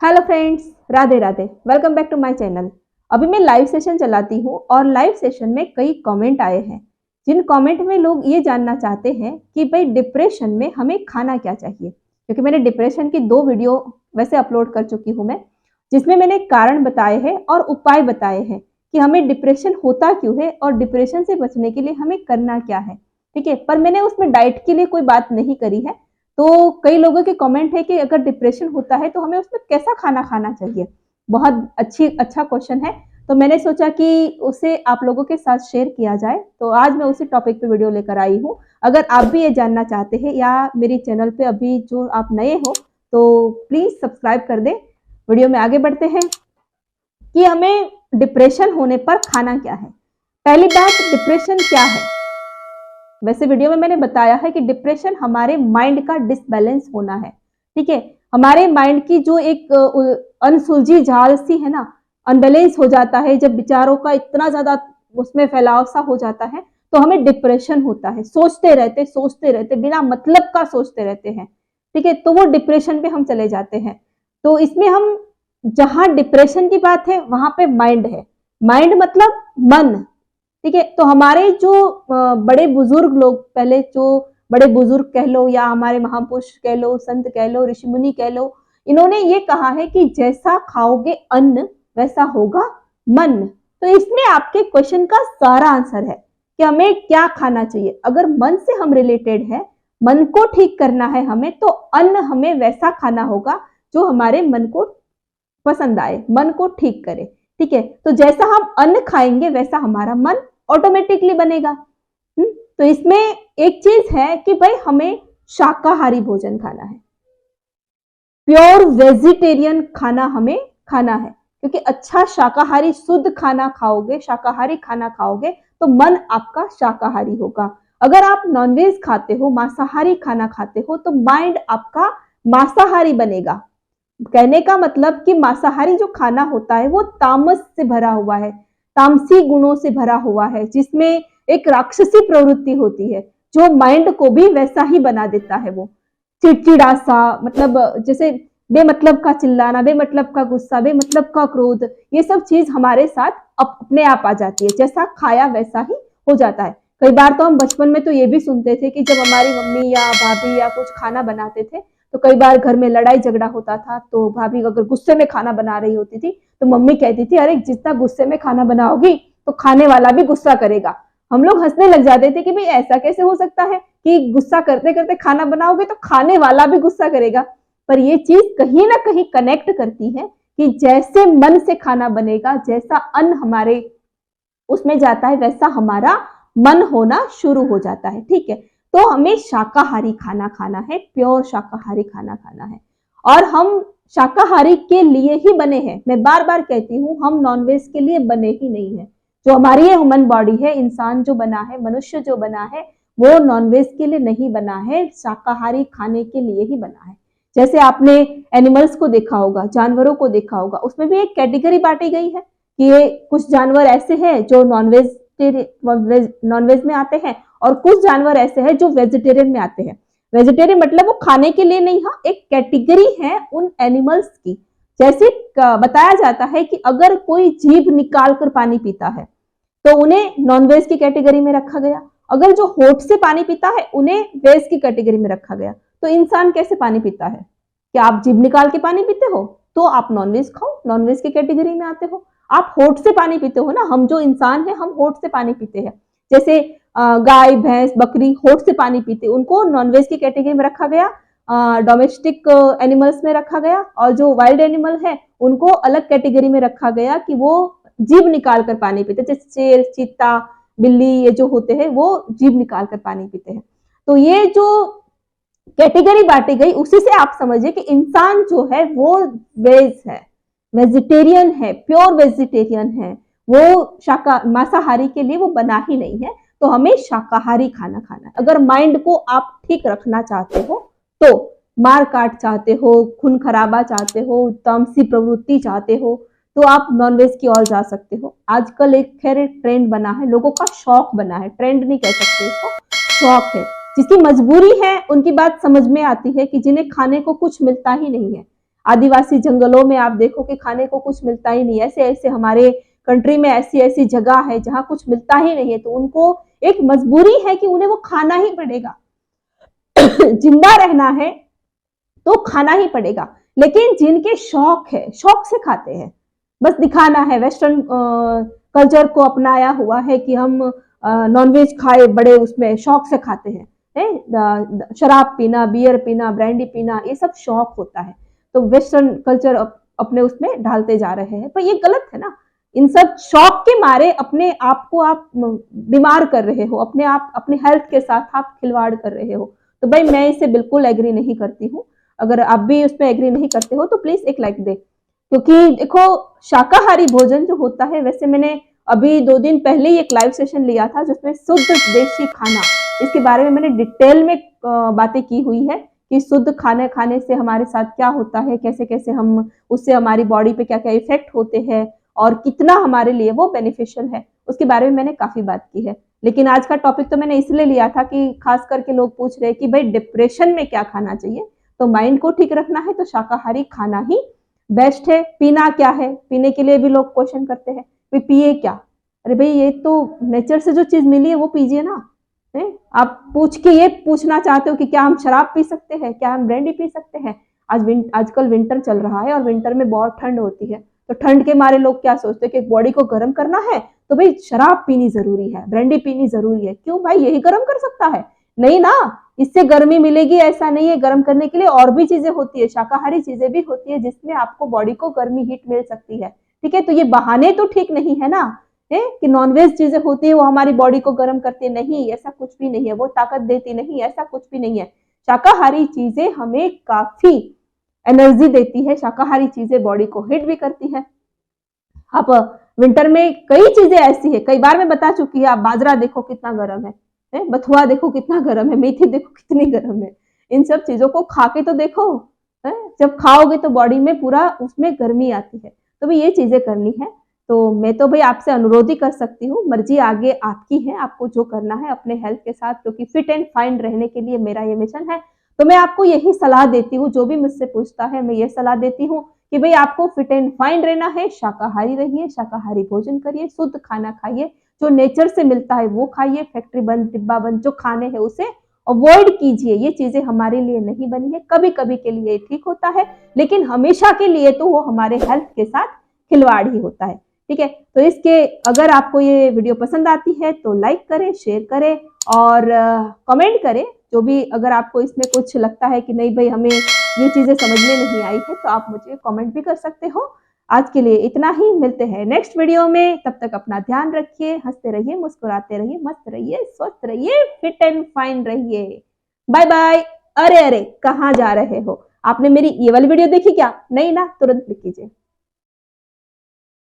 Hello friends, Radhe Radhe. Welcome back to my channel. अभी मैं live session चलाती हूँ और लाइव सेशन में कई कमेंट आए हैं, जिन कमेंट में लोग ये जानना चाहते हैं कि भाई डिप्रेशन में हमें खाना क्या चाहिए। क्योंकि मैंने डिप्रेशन की 2 वीडियो वैसे अपलोड कर चुकी हूँ मैं, जिसमें मैंने कारण बताए हैं और उपाय बताए हैं कि हमें डिप्रेशन होता क्यों है और डिप्रेशन से बचने के लिए हमें करना क्या है। ठीक है, पर मैंने उसमें डाइट के लिए कोई बात नहीं करी है। तो कई लोगों के कमेंट है कि अगर डिप्रेशन होता है तो हमें उसमें कैसा खाना खाना चाहिए। बहुत अच्छा क्वेश्चन है। तो मैंने सोचा कि उसे आप लोगों के साथ शेयर किया जाए, तो आज मैं उसी टॉपिक पे वीडियो लेकर आई हूँ। अगर आप भी ये जानना चाहते हैं या मेरी चैनल पे अभी जो आप नए हो तो प्लीज सब्सक्राइब कर दें। वीडियो में आगे बढ़ते हैं कि हमें डिप्रेशन होने पर खाना क्या है। पहली बात, डिप्रेशन क्या है। वैसे वीडियो में मैंने बताया है कि डिप्रेशन हमारे माइंड का डिसबैलेंस होना है। ठीक है, हमारे माइंड की जो एक अनसुलझी झाल सी है ना, अनबैलेंस हो जाता है जब विचारों का इतना ज्यादा उसमें फैलाव सा हो जाता है तो हमें डिप्रेशन होता है। सोचते रहते बिना मतलब का सोचते रहते हैं। ठीक है, तो वो डिप्रेशन पे हम चले जाते हैं। तो इसमें हम, जहां डिप्रेशन की बात है वहां पे माइंड है। माइंड मतलब मन। ठीक है, तो हमारे जो बड़े बुजुर्ग लोग, पहले जो बड़े बुजुर्ग कह लो या हमारे महापुरुष कह लो, संत कह लो, ऋषि मुनि कह लो, इन्होंने ये कहा है कि जैसा खाओगे अन्न वैसा होगा मन। तो इसमें आपके क्वेश्चन का सारा आंसर है कि हमें क्या खाना चाहिए। अगर मन से हम रिलेटेड है, मन को ठीक करना है हमें, तो अन्न हमें वैसा खाना होगा जो हमारे मन को पसंद आए, मन को ठीक करे। ठीक है, तो जैसा हम अन्न खाएंगे वैसा हमारा मन ऑटोमेटिकली बनेगा। तो इसमें एक चीज है कि भाई हमें शाकाहारी भोजन खाना है, प्योर वेजिटेरियन खाना हमें खाना है। क्योंकि अच्छा शाकाहारी शुद्ध खाना खाओगे, शाकाहारी खाना खाओगे तो मन आपका शाकाहारी होगा। अगर आप नॉनवेज खाते हो, मांसाहारी खाना खाते हो, तो माइंड आपका मांसाहारी बनेगा। कहने का मतलब कि मांसाहारी जो खाना होता है वो तामस से भरा हुआ है, तामसी गुणों से भरा हुआ है, जिसमें एक राक्षसी प्रवृत्ति होती है जो माइंड को भी वैसा ही बना देता है। वो चिड़चिड़ा सा, मतलब जैसे बेमतलब का चिल्लाना, बेमतलब का गुस्सा, बेमतलब का क्रोध, ये सब चीज हमारे साथ अपने आप आ जाती है। जैसा खाया वैसा ही हो जाता है। कई बार तो हम बचपन में तो ये भी सुनते थे कि जब हमारी मम्मी या भाभी या कुछ खाना बनाते थे तो कई बार घर में लड़ाई झगड़ा होता था, तो भाभी अगर गुस्से में खाना बना रही होती थी तो मम्मी कहती थी, अरे जितना गुस्से में खाना बनाओगी तो खाने वाला भी गुस्सा करेगा। हम लोग हंसने लग जाते थे कि भाई ऐसा कैसे हो सकता है कि गुस्सा करते करते खाना बनाओगे तो खाने वाला भी गुस्सा करेगा। पर ये चीज कहीं ना कहीं कनेक्ट करती है कि जैसे मन से खाना बनेगा, जैसा अन्न हमारे उसमें जाता है, वैसा हमारा मन होना शुरू हो जाता है। ठीक है, तो हमें शाकाहारी खाना खाना है, प्योर शाकाहारी खाना खाना है। और हम शाकाहारी के लिए ही बने हैं। मैं बार बार कहती हूँ, हम नॉनवेज के लिए बने ही नहीं है। जो हमारी ह्यूमन बॉडी है, इंसान जो बना है, मनुष्य जो बना है, वो नॉनवेज के लिए नहीं बना है, शाकाहारी खाने के लिए ही बना है। जैसे आपने एनिमल्स को देखा होगा, जानवरों को देखा होगा, उसमें भी एक कैटेगरी बांटी गई है कि ये कुछ जानवर ऐसे हैं जो नॉनवेज में आते हैं और कुछ जानवर ऐसे हैं जो वेजिटेरियन में आते हैं। वेजिटेरियन मतलब वो खाने के लिए नहीं, हाँ, एक कैटेगरी है उन एनिमल्स की। जैसे बताया जाता है कि अगर कोई जीभ निकाल कर पानी पीता है तो उन्हें नॉनवेज की कैटेगरी में रखा गया। अगर जो होठ से पानी पीता है उन्हें वेज की कैटेगरी में रखा गया। तो इंसान कैसे पानी पीता है? क्या आप जीभ निकाल के पानी पीते हो तो आप नॉनवेज खाओ, नॉनवेज की कैटेगरी में आते हो। आप होठ से पानी पीते हो ना, हम जो इंसान है हम होठ से पानी पीते हैं। जैसे गाय भैंस बकरी होठ से पानी पीते, उनको नॉनवेज की कैटेगरी में रखा गया, डोमेस्टिक एनिमल्स में रखा गया। और जो वाइल्ड एनिमल है उनको अलग कैटेगरी में रखा गया कि वो जीभ निकाल कर पानी पीते। जैसे शेर, चीता, बिल्ली, ये जो होते हैं वो जीभ निकाल कर पानी पीते हैं। तो ये जो कैटेगरी बांटी गई उसी से आप समझिए कि इंसान जो है वो वेज है, वेजिटेरियन है, प्योर वेजिटेरियन है। वो मांसाहारी के लिए वो बना ही नहीं है। तो हमें शाकाहारी खाना खाना है। अगर माइंड को आप ठीक रखना चाहते हो, तो मार काट चाहते हो, खून खराबा चाहते हो, तामसी प्रवृत्ति चाहते हो, तो आप नॉनवेज की ओर जा सकते हो। आजकल एक खैर ट्रेंड बना है, लोगों का शौक बना है, ट्रेंड नहीं कह सकते इसको, शौक है। जिसकी मजबूरी है उनकी बात समझ में आती है कि जिन्हें खाने को कुछ मिलता ही नहीं है। आदिवासी जंगलों में आप देखो कि खाने को कुछ मिलता ही नहीं, ऐसे ऐसे हमारे कंट्री में ऐसी ऐसी जगह है जहां कुछ मिलता ही नहीं है, तो उनको एक मजबूरी है कि उन्हें वो खाना ही पड़ेगा। जिंदा रहना है तो खाना ही पड़ेगा। लेकिन जिनके शौक है, शौक से खाते हैं, बस दिखाना है, वेस्टर्न कल्चर को अपनाया हुआ है कि हम नॉनवेज खाए, बड़े उसमें शौक से खाते हैं, शराब पीना, बियर पीना, ब्रांडी पीना, ये सब शौक होता है। तो वेस्टर्न कल्चर अपने उसमें ढालते जा रहे हैं, पर ये गलत है ना। इन सब शौक के मारे अपने आप को आप बीमार कर रहे हो, अपने आप अपने हेल्थ के साथ आप खिलवाड़ कर रहे हो। तो भाई मैं इसे बिल्कुल एग्री नहीं करती हूँ। अगर आप भी उसमें एग्री नहीं करते हो तो प्लीज एक लाइक दे, क्योंकि देखो शाकाहारी भोजन जो होता है, वैसे मैंने अभी 2 दिन पहले ही एक लाइव सेशन लिया था जिसमें शुद्ध देशी खाना, इसके बारे में मैंने डिटेल में बातें की हुई है कि शुद्ध खाने खाने से हमारे साथ क्या होता है, कैसे कैसे हम उससे हमारी बॉडी पे क्या क्या इफेक्ट होते हैं और कितना हमारे लिए वो बेनिफिशियल है, उसके बारे में मैंने काफी बात की है। लेकिन आज का टॉपिक तो मैंने इसलिए लिया था कि खास करके लोग पूछ रहे हैं कि भाई डिप्रेशन में क्या खाना चाहिए, तो माइंड को ठीक रखना है तो शाकाहारी खाना ही बेस्ट है। पीना क्या है, पीने के लिए भी लोग क्वेश्चन करते हैं, भाई पिए क्या? अरे भाई ये तो नेचर से जो चीज मिली है वो पीजिए ना। है? आप पूछ के ये पूछना चाहते हो कि क्या हम शराब पी सकते हैं, क्या हम ब्रांडी पी सकते हैं? आजकल विंटर चल रहा है और विंटर में बहुत ठंड होती है, तो ठंड के मारे लोग क्या सोचते हैं कि बॉडी को गर्म करना है तो भाई शराब पीनी जरूरी है, ब्रांडी पीनी जरूरी है। क्यों भाई, यही गर्म कर सकता है? नहीं ना, इससे गर्मी मिलेगी ऐसा नहीं है। गर्म करने के लिए और भी चीजें होती है, शाकाहारी चीजें भी होती है जिसमें आपको बॉडी को गर्मी हीट मिल सकती है। ठीक है, तो ये बहाने तो ठीक नहीं है ना, है कि नॉनवेज चीजें होती है वो हमारी बॉडी को गर्म करती है, नहीं ऐसा कुछ भी नहीं है, वो ताकत देती नहीं, ऐसा कुछ भी नहीं है। शाकाहारी चीजें हमें काफी एनर्जी देती है, शाकाहारी चीजें बॉडी को हिट भी करती है। आप विंटर में कई चीजें ऐसी है, कई बार मैं बता चुकी है, आप बाजरा देखो कितना गर्म है, बथुआ देखो कितना गर्म है, मेथी देखो कितनी गर्म है। इन सब चीजों को खा के तो देखो, है? जब खाओगे तो बॉडी में पूरा उसमें गर्मी आती है। तो भाई ये चीजें करनी है। तो मैं तो भाई आपसे अनुरोध ही कर सकती हूँ, मर्जी आगे आपकी है, आपको जो करना है अपने हेल्थ के साथ, क्योंकि फिट एंड फाइन रहने के लिए मेरा ये मिशन है। तो मैं आपको यही सलाह देती हूँ, जो भी मुझसे पूछता है मैं ये सलाह देती हूँ कि भाई आपको फिट एंड फाइन रहना है, शाकाहारी रहिए, शाकाहारी भोजन करिए, शुद्ध खाना खाइए, जो नेचर से मिलता है वो खाइए, फैक्ट्री बंद डिब्बा बंद जो खाने हैं उसे अवॉइड कीजिए। ये चीजें हमारे लिए नहीं बनी है, कभी कभी के लिए ठीक होता है, लेकिन हमेशा के लिए तो वो हमारे हेल्थ के साथ खिलवाड़ ही होता है। ठीक है, तो इसके अगर आपको ये वीडियो पसंद आती है तो लाइक करें, शेयर करें और कमेंट करें। जो भी अगर आपको इसमें कुछ लगता है कि नहीं भाई हमें ये चीजें समझ में नहीं आई है, तो आप मुझे कमेंट भी कर सकते हो। आज के लिए इतना ही, मिलते हैं नेक्स्ट वीडियो में। तब तक अपना ध्यान रखिए, हंसते रहिए, मुस्कुराते रहिए, मस्त रहिए, स्वस्थ रहिए, फिट एंड फाइन रहिए। Bye bye. अरे अरे कहाँ जा रहे हो? आपने मेरी ये वाली वीडियो देखी क्या? नहीं ना, तुरंत क्लिक कीजिए।